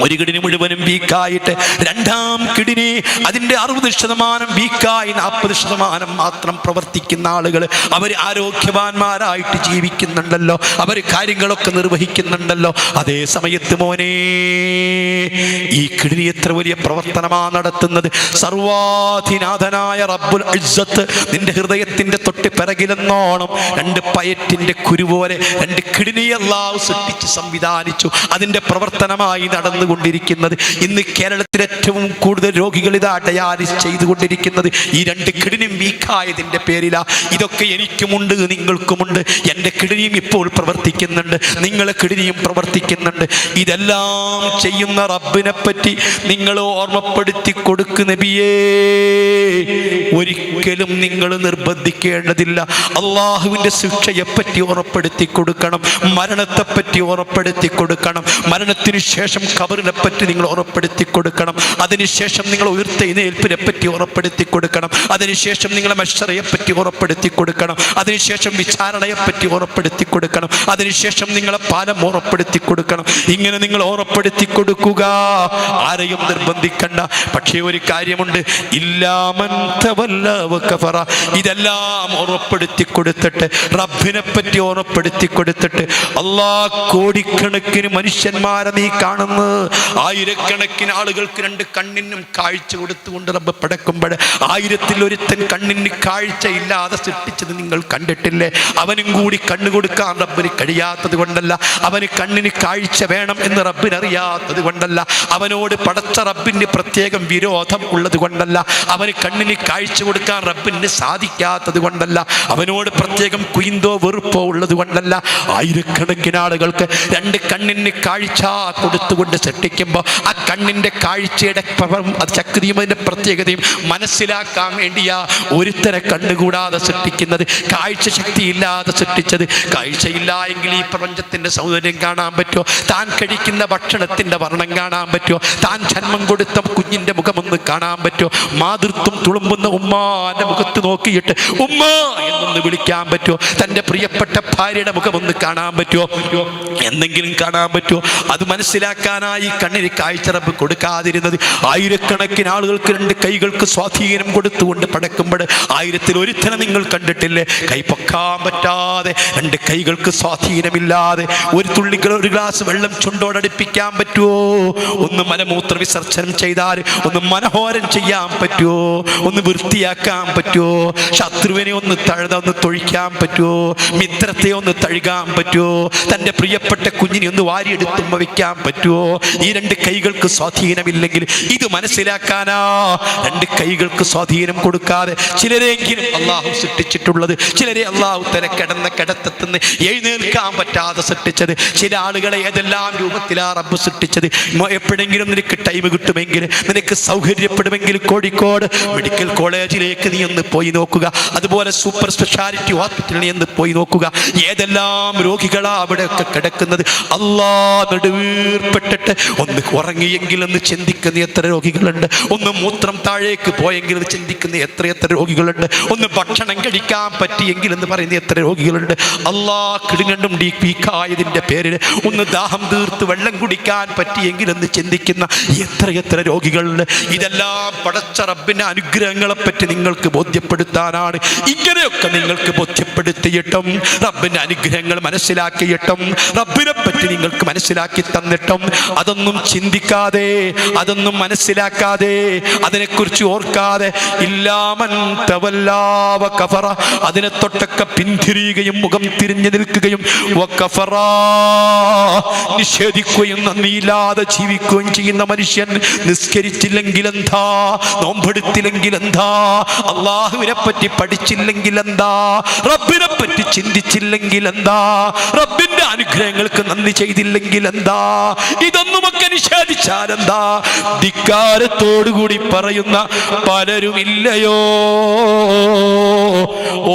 ഒരു കിഡ്നി മുഴുവനും വീക്കായിട്ട് രണ്ടാം കിഡ്നി അതിന്റെ 60% വീക്കായി 40% മാത്രം പ്രവർത്തിക്കുന്ന ആളുകൾ, അവർ ആരോഗ്യവാന്മാരായിട്ട് ജീവിക്കുന്നുണ്ടല്ലോ, അവർ കാര്യങ്ങളൊക്കെ നിർവഹിക്കുന്നുണ്ടല്ലോ. അതേ സമയത്ത് മോനെ, ഈ കിഡ്നി എത്ര വലിയ പ്രവർത്തനമാ നടത്തുന്നത്. സർവാധിനാഥനായ റബ്ബുൽ ഇസ്സത്ത് നിന്റെ ഹൃദയത്തിന്റെ തൊട്ട് പിറകിലെന്നോണം 2 പയറ്റിന്റെ കുരു പോലെ 2 കിഡ്നി അല്ലാഹു സൃഷ്ടിച്ച് സംവിധാനിച്ചു. അതിന്റെ പ്രവർത്തനമായി നടന്നുകൊണ്ടിരിക്കുന്നത്. ഇന്ന് കേരളത്തിൽ ഏറ്റവും കൂടുതൽ രോഗികൾ ഇതാ ഡയാലിസ് ചെയ്തുകൊണ്ടിരിക്കുന്നത് ഈ 2 കിഡ്നിയും വീക്കായതിന്റെ പേരിലാ. ഇതൊക്കെ എനിക്കുമുണ്ട്, നിങ്ങൾക്കുമുണ്ട്. എൻ്റെ കിഡ്നിയും ഇപ്പോൾ പ്രവർത്തിക്കുന്നുണ്ട്, നിങ്ങളെ കിഡ്നിയും പ്രവർത്തിക്കുന്നുണ്ട്. ഇതെല്ലാം ചെയ്യുന്ന റബ്ബിനെ പറ്റി നിങ്ങൾ ഓർമ്മപ്പെടുത്തി കൊടുക്ക് നബിയേ. ഒരിക്കലും നിങ്ങൾ നിർബന്ധിക്കേണ്ടതില്ല. അള്ളാഹുവിൻ്റെ ശിക്ഷയെപ്പറ്റി ഓർമ്മപ്പെടുത്തി കൊടുക്കണം, മരണത്തെപ്പറ്റി ഓർമ്മപ്പെടുത്തി കൊടുക്കണം, മരണത്തിന് ശേഷം ഖബറിനെ പറ്റി നിങ്ങൾ ഓർമ്മപ്പെടുത്തി കൊടുക്കണം, അതിനുശേഷം നിങ്ങൾ ഉയർത്തെഴുന്നേൽപ്പിനെ പറ്റി ഓർമ്മപ്പെടുത്തി കൊടുക്കണം, അതിനുശേഷം നിങ്ങളെ മഹ്ശറയെ പറ്റി ഓർമ്മപ്പെടുത്തി കൊടുക്കണം, അതിനുശേഷം വിചാരണയെ പറ്റി ഓർമ്മപ്പെടുത്തി കൊടുക്കണം, അതിനുശേഷം നിങ്ങളെ പാലം ഓർമ്മപ്പെടുത്തി കൊടുക്കണം. ഇങ്ങനെ നിങ്ങൾ ഓർമ്മപ്പെടുത്തി കൊടുക്കുക, ആരെയും നിർബന്ധിക്കണ്ട. പക്ഷേ ഒരു കാര്യമുണ്ട്, ഇല്ലാമൻ തവല്ല വകഫറ. ഇതെല്ലാം ഓർമ്മപ്പെടുത്തി കൊടുത്തിട്ട്, റബ്ബിനെ പറ്റി ഓർമ്മപ്പെടുത്തി കൊടുത്തിട്ട്, അല്ലാഹ് കോടിക്കണക്കിന് മനുഷ്യന്മാരെ നീ കാണുന്നു, ആയിരക്കണക്കിന് ആളുകൾക്ക് 2 കണ്ണിനും കാഴ്ച കൊടുത്തുകൊണ്ട് റബ്ബ് പടക്കുമ്പോൾ 1000-ൽ ഒരുത്തൻ കണ്ണിന് കാഴ്ച ഇല്ലാതെ സൃഷ്ടിച്ചത് നിങ്ങൾ കണ്ടിട്ടില്ലേ? അവനും കൂടി കണ്ണു കൊടുക്കാൻ റബ്ബിന് കഴിയാത്തത് കൊണ്ടല്ല, അവന് കണ്ണിന് കാഴ്ച വേണം എന്ന് റബ്ബിന് അറിയാത്തത് കൊണ്ടല്ല, അവനോട് പടച്ച റബ്ബിന് പ്രത്യേകം വിരോധം ഉള്ളത് കൊണ്ടല്ല, അവന് കണ്ണിന് കാഴ്ച കൊടുക്കാൻ റബ്ബിന് സാധിക്കാത്തത് കൊണ്ടല്ല, അവനോട് പ്രത്യേകം കുയിന്തോ വെറുപ്പോ ഉള്ളത് കൊണ്ടല്ല. ആയിരക്കണക്കിന് ആളുകൾക്ക് 2 കണ്ണിന് കാഴ്ച കൊടുത്തുകൊണ്ട് സൃഷ്ടിക്കുമ്പോൾ ആ കണ്ണിന്റെ കാഴ്ചയുടെ ശക്തിയും അതിന്റെ പ്രത്യേകതയും മനസ്സിലാക്കാൻ വേണ്ടിയാ ഒരുത്തരെ കണ്ണുകൂടാതെ സൃഷ്ടിക്കുന്നത്, കാഴ്ച ശക്തി ഇല്ലാതെ സൃഷ്ടിച്ചത്. കാഴ്ചയില്ല എങ്കിൽ ഈ പ്രപഞ്ചത്തിന്റെ സൗന്ദര്യം കാണാൻ പറ്റുമോ? താൻ കഴിക്കുന്ന ഭക്ഷണത്തിന്റെ വർണ്ണം കാണാൻ പറ്റുമോ? താൻ ജന്മം കൊടുത്ത കുഞ്ഞിന്റെ മുഖമൊന്ന് കാണാൻ പറ്റുമോ? മാതൃത്വം തുളുമ്പുന്ന ഉമ്മാന്റെ മുഖത്ത് നോക്കിയിട്ട് ഉമ്മ എന്നൊന്ന് വിളിക്കാൻ പറ്റുമോ? തൻ്റെ പ്രിയപ്പെട്ട ഭാര്യയുടെ മുഖമൊന്ന് കാണാൻ പറ്റുമോ? എന്തെങ്കിലും കാണാൻ പറ്റുമോ? അത് മനസ്സിലാക്കാനായി കണ്ണിന് കാഴ്ച റബ്ബ് കൊടുക്കാതിരുന്നത്. ആയിരക്കണക്കിന് ആളുകൾക്ക് 2 കൈകൾക്ക് സ്വാധീനം കൊടുത്തുകൊണ്ട് പടക്കുമ്പോൾ 1000-ൽ ഒരുത്തനെ നിങ്ങൾ കണ്ടിട്ടില്ലേ? കൈ പൊക്കാൻ പറ്റാതെ, 2 കൈകൾക്ക് സ്വാധീനമില്ലാതെ ഒരു ഗ്ലാസ് വെള്ളം ചുണ്ടോടടുപ്പിക്കാൻ പറ്റുമോ? ഒന്ന് മലമൂത്ര വിസർജനം ചെയ്താൽ ഒന്ന് മനോഹരം ചെയ്യാൻ പറ്റുമോ? ഒന്ന് വൃത്തിയാക്കാൻ പറ്റുമോ? ശത്രുവിനെ ഒന്ന് തൊഴിക്കാൻ പറ്റുമോ? മിത്രത്തെ ഒന്ന് തഴുകാൻ പറ്റുമോ? തൻ്റെ പ്രിയപ്പെട്ട കുഞ്ഞിനെ ഒന്ന് വാരിയെടുത്തുമ്മ വയ്ക്കാൻ പറ്റുമോ? ഈ 2 കൈകൾക്ക് സ്വാധീനമില്ലെങ്കിൽ ഇത് മനസ്സിലാക്കാനാ 2 കൈകൾക്ക് സ്വാധീനം കൊടുക്കാതെ ചിലരെങ്കിലും അള്ളാഹു സൃഷ്ടിച്ചിട്ടുള്ളത്. ചിലരെ അള്ളാഹു തല കിടന്ന കിടത്തത്തിന് എഴുന്നേൽക്കാൻ പറ്റാതെ സൃഷ്ടിച്ചത്. ചില ആളുകളെ ഏതെല്ലാം രൂപത്തിലാ റബ്ബ് സൃഷ്ടിച്ചത്. എപ്പോഴെങ്കിലും നിനക്ക് ടൈം കിട്ടുമെങ്കിൽ, നിനക്ക് സൗകര്യപ്പെടുമെങ്കിൽ കോഴിക്കോട് മെഡിക്കൽ കോളേജിലേക്ക് നീ ഒന്ന് പോയി നോക്കുക, അതുപോലെ സൂപ്പർ സ്പെഷ്യാലിറ്റി ഹോസ്പിറ്റലിൽ നീ ഒന്ന് പോയി നോക്കുക. ഏതെല്ലാം രോഗികളാ അവിടെയൊക്കെ കിടക്കുന്നത്. അല്ലാഹ് നെടുവീർപ്പെട്ടിട്ട് ഒന്ന് ഉറങ്ങിയെങ്കിൽ എന്ന് ചിന്തിക്കുന്ന എത്ര രോഗികളുണ്ട്. ഒന്ന് മൂത്രം താഴേക്ക് പോയെങ്കിൽ ചിന്തിക്കുന്ന എത്ര രോഗികളുണ്ട്. ഒന്ന് ഭക്ഷണം കഴിക്കാൻ പറ്റിയെങ്കിൽ എന്ന് പറയുന്ന എത്ര രോഗികളുണ്ട്. അല്ലാഹ് കിടുങ്ങണ്ടും വീക്കായതിൻ്റെ പേരിൽ ഒന്ന് ദാഹം തീർത്ത് വെള്ളം കുടിക്കാൻ പറ്റിയെങ്കിൽ എന്ന് ചിന്തിക്കുന്ന എത്ര രോഗികളുണ്ട്. ഇതെല്ലാം പടച്ച റബ്ബിൻ്റെ അനുഗ്രഹങ്ങളെ പറ്റി നിങ്ങൾക്ക് ബോധ്യപ്പെടുത്താനാണ്. ഇങ്ങനെയൊക്കെ നിങ്ങൾക്ക് ബോധ്യപ്പെടുത്തിയിട്ടും റബ്ബിൻ്റെ അനുഗ്രഹങ്ങൾ മനസ്സിലാക്കിയിട്ടും റബ്ബിനെ പറ്റി നിങ്ങൾക്ക് മനസ്സിലാക്കി തന്നിട്ടും അതൊന്നും ചിന്തിക്കാതെ, അതൊന്നും മനസ്സിലാക്കാതെ, അതിനെക്കുറിച്ച് ഓർക്കാതെ ഇല്ലാമൻ തവല്ലാ വകഫറ, അതിനെ തൊട്ടൊക്കെ പിന്തിരിയുകയും മുഖം തിരിഞ്ഞു നിൽക്കുകയും വകഫറ, നിഷേധിക്കുകയും നന്ദിയില്ലാതെ ജീവിക്കുകയും ചെയ്യുന്ന മനുഷ്യൻ നിസ്കരിച്ചില്ലെങ്കിൽ എന്താ, നോമ്പെടുത്തില്ലെങ്കിൽ എന്താ, അള്ളാഹുവിനെ പറ്റി പഠിച്ചില്ലെങ്കിൽ എന്താ, റബ്ബിനെ പറ്റി ചിന്തിച്ചില്ലെങ്കിൽ എന്താ, റബ്ബിന്റെ അനുഗ്രഹങ്ങൾക്ക് നന്ദി ചെയ്തില്ലെങ്കിൽ എന്താ, ഇതൊന്നുമൊക്കെ നിഷേധിച്ചാൽ എന്താ? ധിക്കാരത്തോടുകൂടി പറയുന്ന പലരുമില്ലയോ?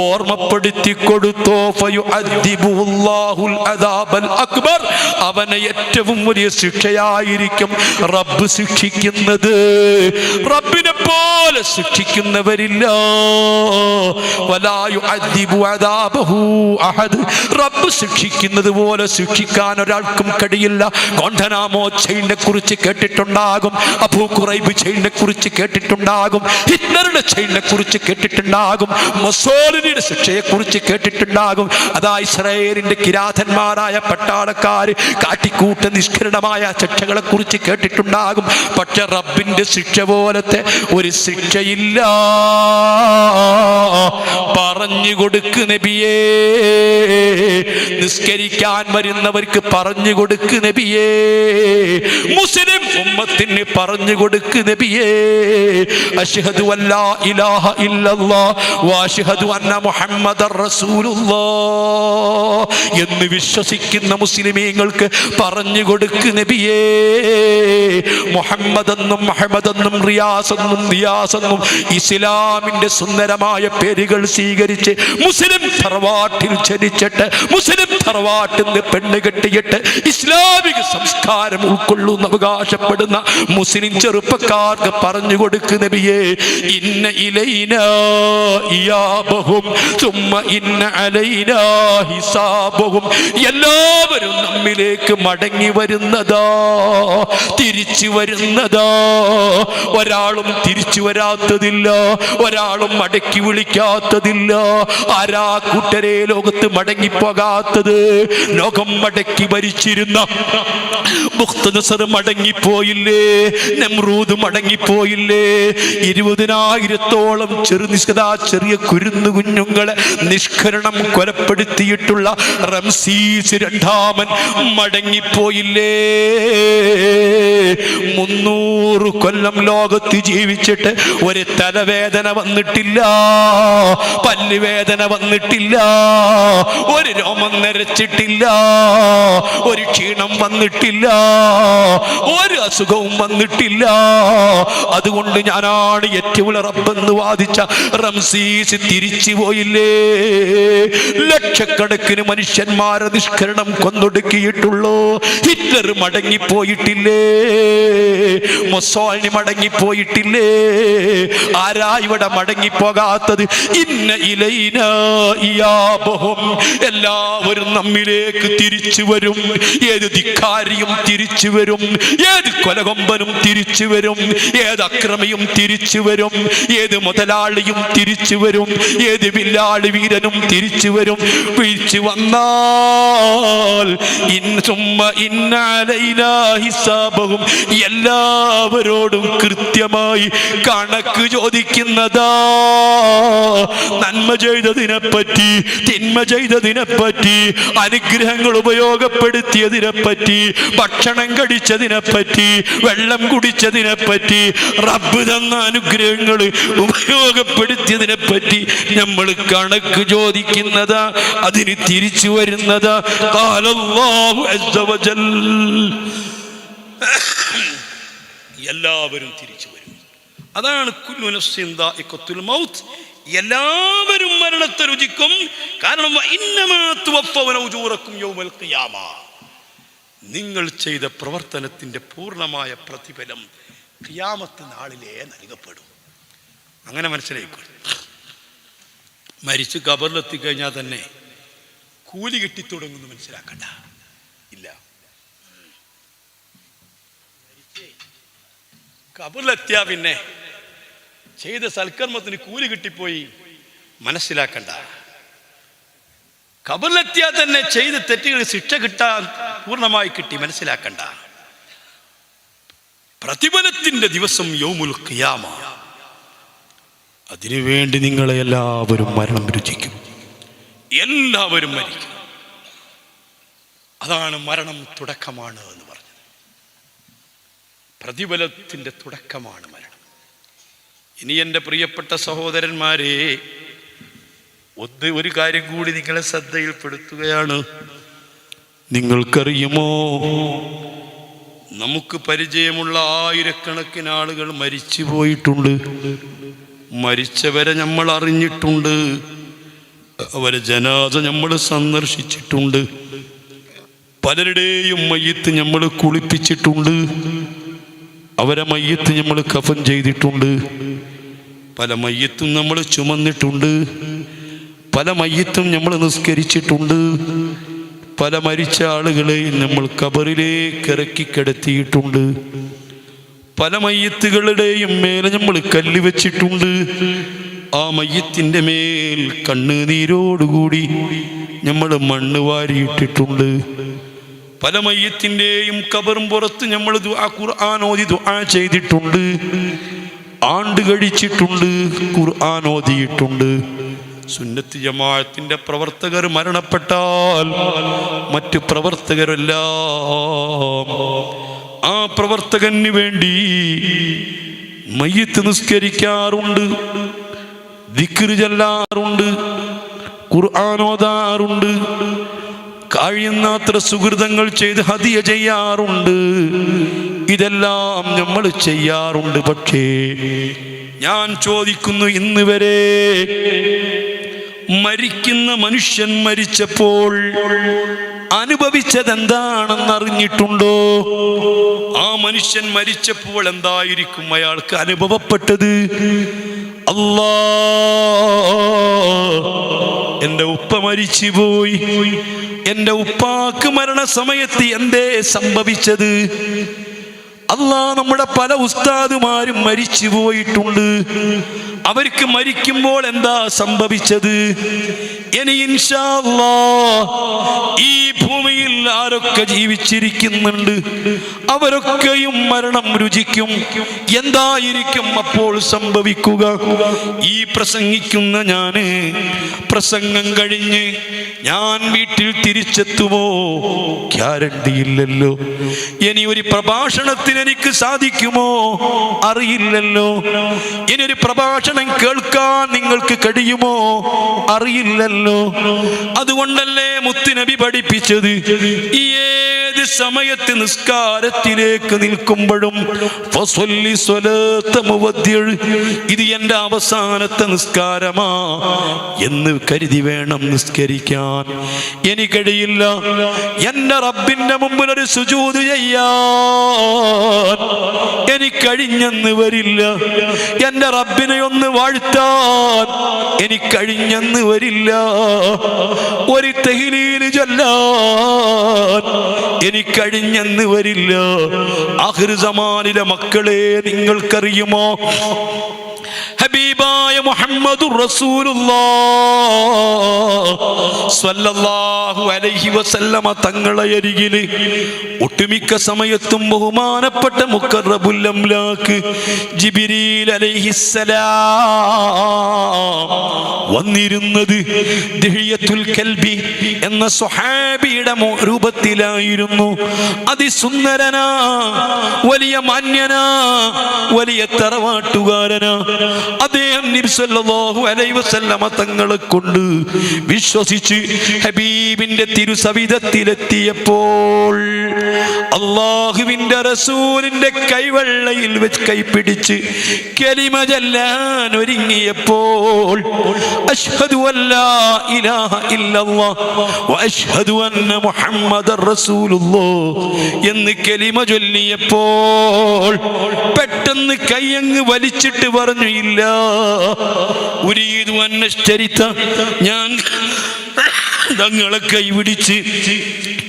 ഓർമ്മപ്പെടുത്തി കൊടുത്തോ? ഫയുഅദ്ദിബുല്ലാ, അല്ലാഹുൽ അദാബൽ അക്ബർ, അവനെ ഏറ്റവും വലിയ ശിക്ഷയായിരിക്കും റബ്ബ് ശിക്ഷിക്കുന്നത്. റബ്ബിനെ പോലെ ശിക്ഷിക്കുന്നവരില്ല. വലാ യുഅദ്ദിബു അദാബഹു അഹദ്, റബ്ബ് ശിക്ഷിക്കുന്നത് പോലെ ശിക്ഷിക്കാൻ ഒരാൾക്കും കഴിയില്ല. ഗോണ്ടനാമോ ചെയിനെ കുറിച്ച് കേട്ടിട്ടുണ്ടാകും, അബൂ ഖുറൈബ് ചെയിനെ കുറിച്ച് കേട്ടിട്ടുണ്ടാകും, ഹിറ്റ്ലറുടെ ചെയിനെ കുറിച്ച് കേട്ടിട്ടുണ്ടാകും, മൊസോളിനിയുടെ ശിക്ഷയെ കുറിച്ച് കേട്ടിട്ടുണ്ടാകും. അതാ ഇസ്രായേലിന്റെ കിരാതന്മാരായ പട്ടാളക്കാര് കാട്ടിക്കൂട്ട നിഷ്കരണമായ ശിക്ഷകളെ കുറിച്ച് കേട്ടിട്ടുണ്ടാകും. പക്ഷെ റബ്ബിന്റെ ശിക്ഷ പോലത്തെ ഒരു ശിക്ഷയില്ല. പറഞ്ഞു കൊടുക്ക് നബിയേ, നിസ്കരിക്കാൻ വരുന്നവർക്ക് പറഞ്ഞു കൊടുക്ക് നബിയേ, മുസ്ലിം ഉമ്മത്തിന് പറഞ്ഞു കൊടുക്ക് നബിയേ. അശ്ഹദു അല്ലാ ഇലാഹ ഇല്ലല്ലാഹ് വഅശ്ഹദു അന്ന മുഹമ്മദർ റസൂലുള്ളാഹ് എന്ന് വിശ്വസിക്കുന്ന മുസ്ലിമീങ്ങൾക്ക് പറഞ്ഞു കൊടുക്ക് നബിയേ. മുഹമ്മദ് എന്നും മുഹമ്മദ് എന്നും റിയാസ് എന്നും നിയാസ് എന്നും ഇസ്ലാമിന്റെ സുന്ദരമായ പേരുകൾ സ്വീകരിച്ച് മുസ്ലിം തറവാട്ടിൽ ജനിച്ചിട്ട് മുസ്ലിം തറവാട്ടിൽ നിന്ന് പെണ്ണ് കെട്ടിയിട്ട് ഇസ്ലാമിക സംസ്കാരം ഉൾക്കൊള്ളുന്ന അവകാശപ്പെടുന്ന മുസ്ലിം ചെറുപ്പക്കാർക്ക് പറഞ്ഞു കൊടുക്ക് നബിയേ. ഇന്ന ഇലൈനാ ഇയാബഹും സുമ്മ ഇന്ന അലൈനാ ഹിസാബഹും, എല്ലാവരും നമ്മിലേക്ക് മടങ്ങി വരുന്നതാ, തിരിച്ചു വരുന്നതാ. ഒരാളും തിരിച്ചു വരാത്തതില്ല, ഒരാളും മടക്കി വിളിക്കാത്തതില്ല. ആരാ കൂട്ടരെ ലോകത്ത് മടങ്ങിപ്പോകാത്തത്? ലോകം മടക്കി ഭരിച്ചിരുന്ന ബുഖ്തനസർ മടങ്ങിപ്പോയില്ലേ? നമ്രൂദ് മടങ്ങിപ്പോയില്ലേ? 20,000-ഓളം ചെറിയ കുരുന്നു കുഞ്ഞുങ്ങളെ നിഷ്കരണം കൊലപ്പെടുത്തിയിട്ടുള്ള റംസീസ് രണ്ടാമൻ മടങ്ങിപ്പോയില്ലേ? 300 കൊല്ലം ലോകത്ത് ജീവിച്ചിട്ട് ഒരു തലവേദന വന്നിട്ടില്ല, പല്ലുവേദന വന്നിട്ടില്ല, ഒരു രോമം നരച്ചിട്ടില്ല, ഒരു ക്ഷീണം വന്നിട്ടില്ല, ഒരു അസുഖവും വന്നിട്ടില്ല. അതുകൊണ്ട് ഞാനാണ് ഏറ്റവും റബ്ബെന്ന് വാദിച്ച റംസീസ് തിരിച്ചു പോയില്ലേ? ലക്ഷക്കണക്കിന് മനുഷ്യന്മാരെ നിഷ്കരണം കൊന്നൊടുക്കിയിട്ടുള്ളൂ. ഹിറ്റ്ലർ മടങ്ങിപ്പോയിട്ടില്ലേ? മൊസോളിനി മടങ്ങിപ്പോയിട്ടില്ലേ? ആരാ ഇവിടെ മടങ്ങിപ്പോകാത്തത്? ഇന്ന ഇലൈനാ ഇയാബഹും, എല്ലാവരും നമ്മിലേക്ക് തിരിച്ചു വരും. ഏത് ധിക്കാരിയും തിരിച്ചു വരും, ഏത് കൊലകൊമ്പനും തിരിച്ചു വരും, ഏത് അക്രമിയും തിരിച്ചു വരും, ഏത് മുതലാളിയും തിരിച്ചു വരും, ഏത് വില്ലാളി വീരനും തിരിച്ചു വരും. തിരിച്ചു വന്നാൽ എല്ലാവരോടും കൃത്യമായി കണക്ക് ചോദിക്കുന്നതാ. നന്മ ചെയ്തതിനെ പറ്റി, തിന്മ ചെയ്തതിനെ പറ്റി, അനുഗ്രഹങ്ങൾ ഉപയോഗപ്പെടുത്തിയതിനെ പറ്റി, ഭക്ഷണം കഴിച്ചതിനെ പറ്റി, വെള്ളം കുടിച്ചതിനെ പറ്റി, റബ്ബ് തന്ന അനുഗ്രഹങ്ങൾ ഉപയോഗപ്പെടുത്തിയതിനെ പറ്റി നമ്മൾ കണക്ക് ചോദിക്കുന്നതാ. അതിന് തിരിച്ചു വരുന്നതാ. ഖാലല്ലാഹു അസ്സ വജൽ, എല്ലാവരും തിരിച്ചു വരും. അതാണ് കുല്ലു നഫ്സിൻ ദാഇഖത്തുൽ മൗത്ത്, എല്ലാവരും മരണത്തെ രുചിക്കും. കാരണം ഇന്നമാ തുവഫൗന ഉജൂറക്കും യൗമൽ ഖിയാമ, നിങ്ങൾ ചെയ്ത പ്രവർത്തനത്തിന്റെ പൂർണ്ണമായ പ്രതിഫലം ഖിയാമത്ത് നാളിലേ നൽകപ്പെടും. അങ്ങനെ മനസ്സിലായിക്കോ. മരിച്ച് ഖബറിലെത്തിക്കഴിഞ്ഞാൽ തന്നെ കൂലി കിട്ടിത്തുടങ്ങുന്നു, മനസ്സിലാക്കണ്ട. ഇല്ല, ഖബറിലെത്തിയാ പിന്നെ ചെയ്ത സൽക്കർമ്മത്തിന് കൂലി കിട്ടിപ്പോയി, മനസ്സിലാക്കണ്ട. ഖബറിലെത്തിയാൽ തന്നെ ചെയ്ത തെറ്റുകൾ ശിക്ഷ കിട്ടാൻ പൂർണ്ണമായി കിട്ടി, മനസ്സിലാക്കണ്ട. പ്രതിഫലത്തിന്റെ ദിവസം യൗമുൽ ഖിയാമ, അതിനുവേണ്ടി നിങ്ങളെ എല്ലാവരും മരണം രുചിക്കും, എല്ലാവരും മരിക്കും. അതാണ് മരണം തുടക്കമാണ് എന്ന് പറഞ്ഞത്. പ്രതിഫലത്തിന്റെ തുടക്കമാണ് മരണം. ഇനി എൻ്റെ പ്രിയപ്പെട്ട സഹോദരന്മാരെ, ഒരു കാര്യം കൂടി നിങ്ങളെ ശ്രദ്ധയിൽപ്പെടുത്തുകയാണ്. നിങ്ങൾക്കറിയുമോ, നമുക്ക് പരിചയമുള്ള ആയിരക്കണക്കിന് ആളുകൾ മരിച്ചു പോയിട്ടുണ്ട്. മരിച്ചവരെ നമ്മൾ അറിഞ്ഞിട്ടുണ്ട്. അവരെ ജനാസ നമ്മൾ സന്ദർശിച്ചിട്ടുണ്ട്. പലരുടെയും മയ്യത്ത് നമ്മൾ കുളിപ്പിച്ചിട്ടുണ്ട്. അവരെ മയ്യത്ത് നമ്മൾ കഫൻ ചെയ്തിട്ടുണ്ട്. പല മയ്യത്തും നമ്മൾ ചുമന്നിട്ടുണ്ട്. പല മയ്യത്തും നമ്മൾ നിസ്കരിച്ചിട്ടുണ്ട്. പല മരിച്ച ആളുകളെയും നമ്മൾ ഖബറിലേക്ക് ഇറക്കി കിടത്തിയിട്ടുണ്ട്. പല മയ്യത്തുകളുടെയും മേലെ നമ്മൾ കല്ല് വെച്ചിട്ടുണ്ട്. ആ മയ്യത്തിൻ്റെ മേൽ കണ്ണുനീരോടുകൂടി നമ്മൾ മണ്ണ് വാരിയിട്ടിട്ടുണ്ട്. പല മയ്യത്തിൻ്റെയും ഖബറും പുറത്ത് നമ്മൾ ഖുർആൻ ഓതി ദുആ ചെയ്തിട്ടുണ്ട്. ആണ്ട് കഴിച്ചിട്ടുണ്ട്. ഖുർആൻ ഓതിയിട്ടുണ്ട്. സുന്നത്ത് ജമാഅത്തിന്റെ പ്രവർത്തകർ മരണപ്പെട്ടാൽ മറ്റു പ്രവർത്തകരെല്ലാം ആ പ്രവർത്തകന് വേണ്ടി മയ്യത്ത് നിസ്കരിക്കാറുണ്ട്, ദിക്ർ ചൊല്ലാറുണ്ട്, ഖുർആൻ ഓതാറുണ്ട്, കഴിയുന്നത്ര സുഹൃതങ്ങൾ ചെയ്ത് ഹദിയ ചെയ്യാറുണ്ട്. ഇതെല്ലാം നമ്മൾ ചെയ്യാറുണ്ട്. പക്ഷേ ഞാൻ ചോദിക്കുന്നു, ഇന്ന് വരെ മരിക്കുന്ന മനുഷ്യൻ മരിച്ചപ്പോൾ അനുഭവിച്ചതെന്താണെന്ന് അറിഞ്ഞിട്ടുണ്ടോ? ആ മനുഷ്യൻ മരിച്ചപ്പോൾ എന്തായിരിക്കും അയാൾക്ക് അനുഭവപ്പെട്ടത്? അല്ലാ, എൻ്റെ ഉപ്പ മരിച്ചുപോയി, എൻ്റെ ഉപ്പാക്ക് മരണസമയത്ത് എന്തേ സംഭവിച്ചത്? അല്ലാ, നമ്മുടെ പല ഉസ്താദുമാരും മരിച്ചു പോയിട്ടുണ്ട്. അവർക്ക് മരിക്കുമ്പോൾ എന്താ സംഭവിച്ചത്? ഇനി ഇൻഷാ അല്ലാഹ് ഈ ഭൂമിയിൽ ആരൊക്കെ ജീവിച്ചിരിക്കുന്നുണ്ട് അവരൊക്കെയും മരണം രുചിക്കും. എന്തായിരിക്കും അപ്പോൾ സംഭവിക്കുക? ഈ പ്രസംഗിക്കുന്ന ഞാന് പ്രസംഗം കഴിഞ്ഞ് ഞാൻ വീട്ടിൽ തിരിച്ചെത്തുമോ? ഗ്യാരണ്ടിയില്ലല്ലോ. ഇനി ഒരു പ്രഭാഷണത്തിന് എനിക്ക് സാധിക്കുമോ? അറിയില്ലല്ലോ. ഇനി ഒരു പ്രഭാഷണം കേൾക്കാൻ നിങ്ങൾക്ക് കഴിയുമോ? അറിയില്ലല്ലോ. അതുകൊണ്ടല്ലേ മുത്തുനബി പഠിപ്പിച്ചത്, ഏത് സമയത്ത് നിസ്കാരത്തിലേക്ക് നിൽക്കുമ്പോഴും ഇത് എന്റെ അവസാനത്തെ നിസ്കാരമാ എന്ന് കരുതി വേണം നിസ്കരിക്കാൻ. എനിക്ക് കഴിയില്ല എന്റെ റബ്ബിന്റെ മുമ്പിൽ ഒരു സുജൂദ് ചെയ്യാൻ എനിക്ക് കഴിഞ്ഞെന്ന് വരില്ല. എന്റെ റബ്ബിനെ ഒന്ന് വാഴ്ത്താൻ എനിക്ക് കഴിഞ്ഞെന്ന് വരില്ല. ഒരു തഹ്ലീൽ ചൊല്ലാൻ എനിക്ക് കഴിഞ്ഞെന്ന് വരില്ല. ആഖിർ സമാനിലെ മക്കളെ, നിങ്ങൾക്കറിയുമോ ഹബീബായ മുഹമ്മദുർ റസൂലുള്ളാഹ് സ്വല്ലല്ലാഹു അലൈഹി വസല്ലമ തങ്ങളെ അരികിൽ ഒട്ടുമിക്ക സമയത്തും ബഹുമാനപ്പെട്ട മുഖറബുൽ അംലാക്ക് ജിബ്രീൽ അലൈഹിസ്സലാം വന്നിരുന്നത് ദിഹ്യത്തുൽ കൽബി എന്ന സ്വഹാബിയുടെ രൂപത്തിലായിരുന്നു. അതിസുന്ദരനാ, വലിയ മാന്യനാ, വലിയ തറവാട്ടുകാരനാ. അദ്ദേഹം നബി സല്ലല്ലാഹു അലൈഹി വസല്ലമ തങ്ങളെ കൊണ്ട് വിശ്വസിച്ച് ഹബീബിന്റെ തിരുസവിധത്തിലെത്തിയപ്പോൾ അല്ലാഹുവിന്റെ റസൂലിന്റെ കൈവെള്ളയിൽ വെച്ച് കൈപിടിച്ച് കലിമ ചൊല്ലാൻ ഒരുങ്ങിയപ്പോൾ അശ്ഹദു അല്ലാ ഇലാഹ ഇല്ലല്ലാഹ് വ അശ്ഹദു അന്ന മുഹമ്മദർ റസൂലുള്ളാഹ് എന്ന് കലിമ ചൊല്ലിയപ്പോൾ പെട്ടെന്ന് കൈയങ്ങ് വലിച്ചിട്ട് പറഞ്ഞു, ഇല്ല ഉരീദു അൻ അശ്തരിത, ഞാൻ തങ്ങളെ കൈപിടിച്ച്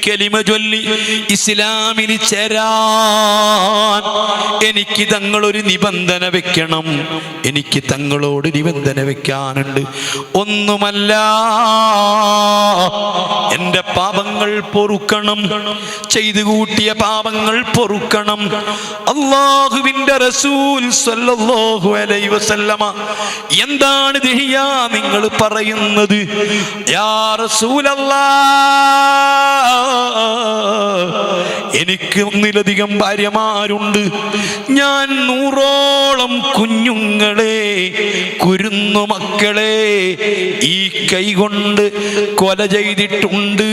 കലിമ ചൊല്ലി ഇസ്ലാമിൽ ചേരാൻ എനിക്ക് തങ്ങളൊരു നിബന്ധന വെക്കണം. എനിക്ക് തങ്ങളോട് നിബന്ധന വെക്കാനുണ്ട്. ഒന്നുമല്ല, എൻ്റെ പാപങ്ങൾ പൊറുക്കണം, ചെയ്തു കൂട്ടിയ പാപങ്ങൾ പൊറുക്കണം. അല്ലാഹുവിൻ്റെ റസൂൽ സ്വല്ലല്ലാഹു അലൈഹി വസല്ലമ എന്താണ് ദിഹിയാ നിങ്ങൾ പറയുന്നത്? യാ റസൂലല്ലാഹ്, എനിക്ക് ഒന്നിലധികം ഭാര്യമാരുണ്ട്. ഞാൻ 100ഓളം കുഞ്ഞുങ്ങളെ, കുരുന്നു മക്കളെ ഈ കൈകൊണ്ട് കൊല ചെയ്തിട്ടുണ്ട്.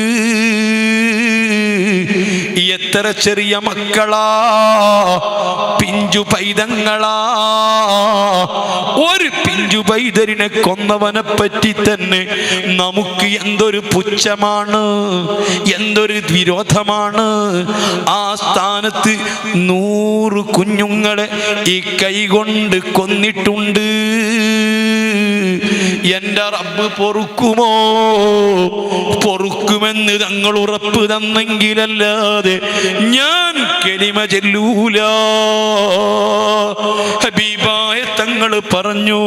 എത്ര ചെറിയ മക്കളാ, പിഞ്ചു പൈതങ്ങളാ. ഒരു പിഞ്ചു പൈതലിനെ കൊന്നവനെ പറ്റി തന്നെ നമുക്ക് എന്തൊരു പുച്ഛമാണ്, എന്തൊരു വിരോധമാണ്. ആ സ്ഥാനത്ത് 100 കുഞ്ഞുങ്ങളെ ഈ കൈകൊണ്ട് കൊന്നിട്ടുണ്ട്. എന്റെ റബ്ബ് പൊറുക്കുമോ? പൊറുക്കുമെന്ന് തങ്ങൾ ഉറപ്പ് തന്നെങ്കിലല്ലാതെ ഞാൻ കലിമ ചൊല്ലൂല. ഹബീബായ തങ്ങൾ പറഞ്ഞു,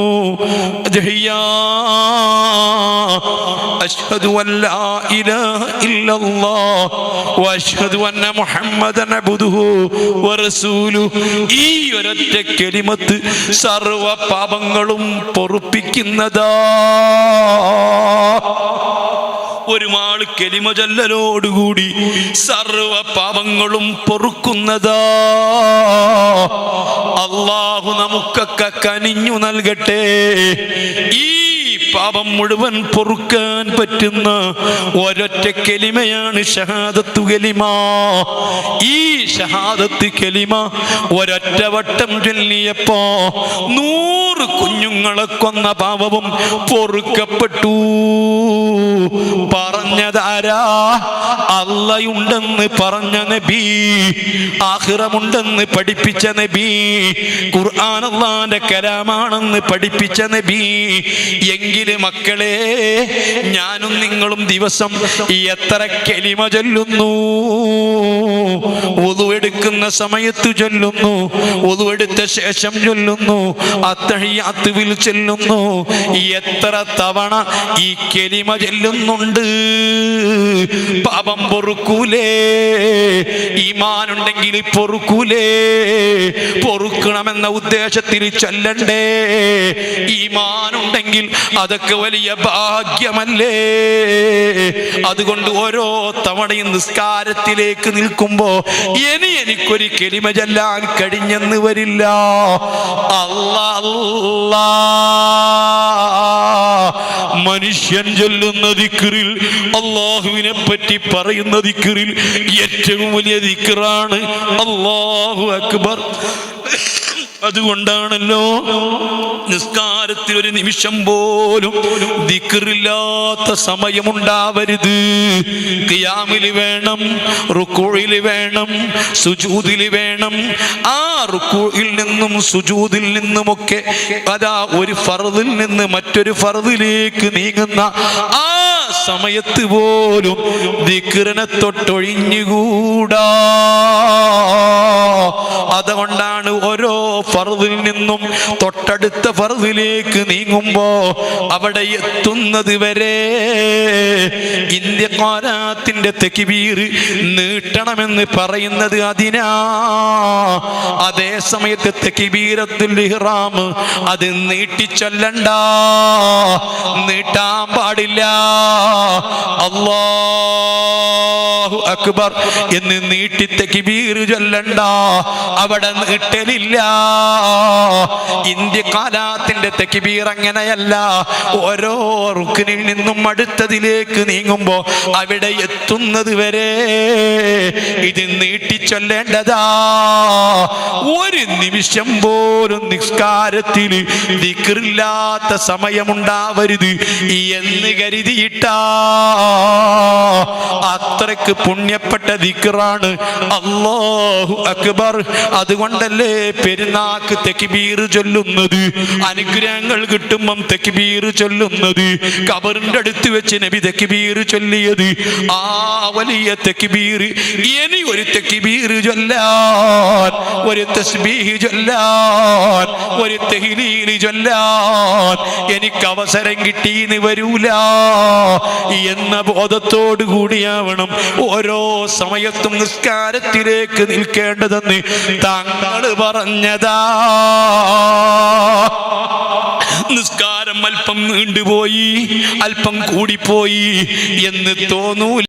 അശ്ഹദു അല്ലാ ഇലാഹ ഇല്ലല്ലാഹ് വഅശ്ഹദു അന്ന മുഹമ്മദൻ അബ്ദുഹു വറസൂലുഹു. ഈ ഒരൊറ്റ കലിമത്ത് സർവ പാപങ്ങളും പൊറുപ്പിക്കുന്നതാ. ഒരു മാള് കലിമ ചൊല്ലലോടുകൂടി സർവ പാപങ്ങളും പൊറുക്കുന്നതാ. അല്ലാഹു നമുക്കൊക്കെ കനിഞ്ഞു നൽകട്ടെ. ഈ പാപം മുഴുവൻ പൊറുക്കാൻ പറ്റുന്ന ഒരൊറ്റ കലിമയാണ് ഷഹാദത്തു കലിമ. ഈ ഷഹാദത്ത് കലിമ ഒരൊറ്റ വട്ടം ചൊല്ലിയപ്പോ 100 കുഞ്ഞുങ്ങളെ കൊന്ന പാപവും പൊറുക്കപ്പെട്ടു. പറഞ്ഞതാരാ? അല്ലാഹുണ്ടെന്ന് പറഞ്ഞ നബി, ആഖിറമുണ്ടെന്ന് പഠിപ്പിച്ച നബി, ഖുർആൻ അല്ലാഹുവിന്റെ കലാമാണെന്ന് പഠിപ്പിച്ച നബി. എങ്കിലും മക്കളെ, ഞാനും നിങ്ങളും ദിവസം എത്ര കലിമ ചൊല്ലുന്നു? വുളു എടുക്കുന്ന സമയത്ത് ചൊല്ലുന്നു, വുളു എടുത്ത ശേഷം ചൊല്ലുന്നു, അത്തഹിയ്യാത്തുൽ ചൊല്ലുന്നു. എത്ര തവണ ഈ കലിമ ചൊല്ലുന്നുണ്ട്? പാപം പൊറുക്കൂലേ? ഈമാനുണ്ടെങ്കിൽ പൊറുക്കൂലേ? പൊറുക്കണമെന്ന ഉദ്ദേശത്തിൽ ചൊല്ലണ്ടേ? ഈമാനുണ്ടെങ്കിൽ അതൊക്കെ വലിയ ഭാഗ്യമല്ലേ? അതുകൊണ്ട് ഓരോ തവണയും നിസ്കാരത്തിലേക്ക് നിൽക്കുമ്പോ എനിക്കൊരു കലിമ ചൊല്ലാൻ കഴിഞ്ഞെന്ന് വരില്ല. അല്ലാ, മനുഷ്യൻ ചൊല്ലുന്ന ദിക്റിൽ, അല്ലാഹുവിനെ പറ്റി പറയുന്ന ദിക്റിൽ ഏറ്റവും വലിയ ദിക്റാണ് അല്ലാഹു അക്ബർ. അതുകൊണ്ടാണല്ലോ നിസ്കാരത്തിൽ ഒരു നിമിഷം പോലും ദിക്റില്ലാത്ത സമയമുണ്ടാവരുത്. ഖിയാമിൽ വേണം, റുകൂഇൽ വേണം, സുജൂദിൽ വേണം. ആ റുകൂഇൽ നിന്നും സുജൂദിൽ നിന്നുമൊക്കെ അതാ ഒരു ഫർദിൽ നിന്ന് മറ്റൊരു ഫർദിലേക്ക് നീങ്ങുന്ന ആ സമയത്ത് പോലും ദിക്റിനെ തൊട്ടൊഴിഞ്ഞുകൂടാ. അതുകൊണ്ടാണ് ഓരോ ഫർദിൽ നിന്നും തൊട്ടടുത്ത ഫർദിലേക്ക് നീങ്ങുമ്പോ അവിടെ എത്തുന്നത് വരെ ഇന്ത്യക്കാരാത്തിന്റെ തക്ബീർ നീട്ടണമെന്ന് പറയുന്നത് അതിനാ. അതേ സമയത്ത് തക്ബീറത്തുൽ ഇഹ്റാം അത് നീട്ടിച്ചൊല്ലണ്ട, നീട്ടാൻ പാടില്ല. അല്ലാഹു അക്ബർ എന്ന് നീട്ടി തക്ബീർ ചൊല്ലണ്ട, അവിടെ നീട്ടലില്ല. ഇന്ത്യക്കാലത്തിന്റെ തക്ബീർ അങ്ങനെയല്ല. ഓരോ റുക്നിൽ നിന്നും അടുത്തതിലേക്ക് നീങ്ങുമ്പോ അവിടെ എത്തുന്നത് വരെ ഇത് നീട്ടിച്ചൊല്ലേണ്ടതാ. ഒരു നിമിഷം പോലും നിസ്കാരത്തിൽ ദിക്റില്ലാത്ത സമയമുണ്ടാവരുത് എന്ന് കരുതിയിട്ടാ. അത്രയ്ക്ക് പുണ്യപ്പെട്ട ദിക്റാണ് അല്ലാഹു അക്ബർ. അതുകൊണ്ടല്ലേ പെരുന്നാക്ക് തക്ബീർ ചൊല്ലുന്നത്, അനുഗ്രഹങ്ങൾ കിട്ടുമ്പം തക്ബീർ ചൊല്ലുന്നത്. ഖബറിന്റെ അടുത്ത് വെച്ച് നബി തക്ബീർ ചൊല്ലിയത് ആ വലിയ തക്ബീർ. ഇനി ഒരു തക്ബീർ ചൊല്ലാൻ, ഒരു തസ്ബീഹ് ചൊല്ലാൻ, ഒരു തഹ്ലീൽ ചൊല്ലാൻ എനിക്ക് അവസരം കിട്ടിയെന്ന് വരൂല എന്ന ബോധത്തോടു കൂടിയാവണം ഓരോ സമയത്തും നിസ്കാരത്തിലേക്ക് നിൽക്കേണ്ടതെന്ന് താങ്കൾ പറഞ്ഞതാ. നിസ്കാരം അല്പം നീണ്ടുപോയി, അല്പം കൂടിപ്പോയി എന്ന് തോന്നൂല.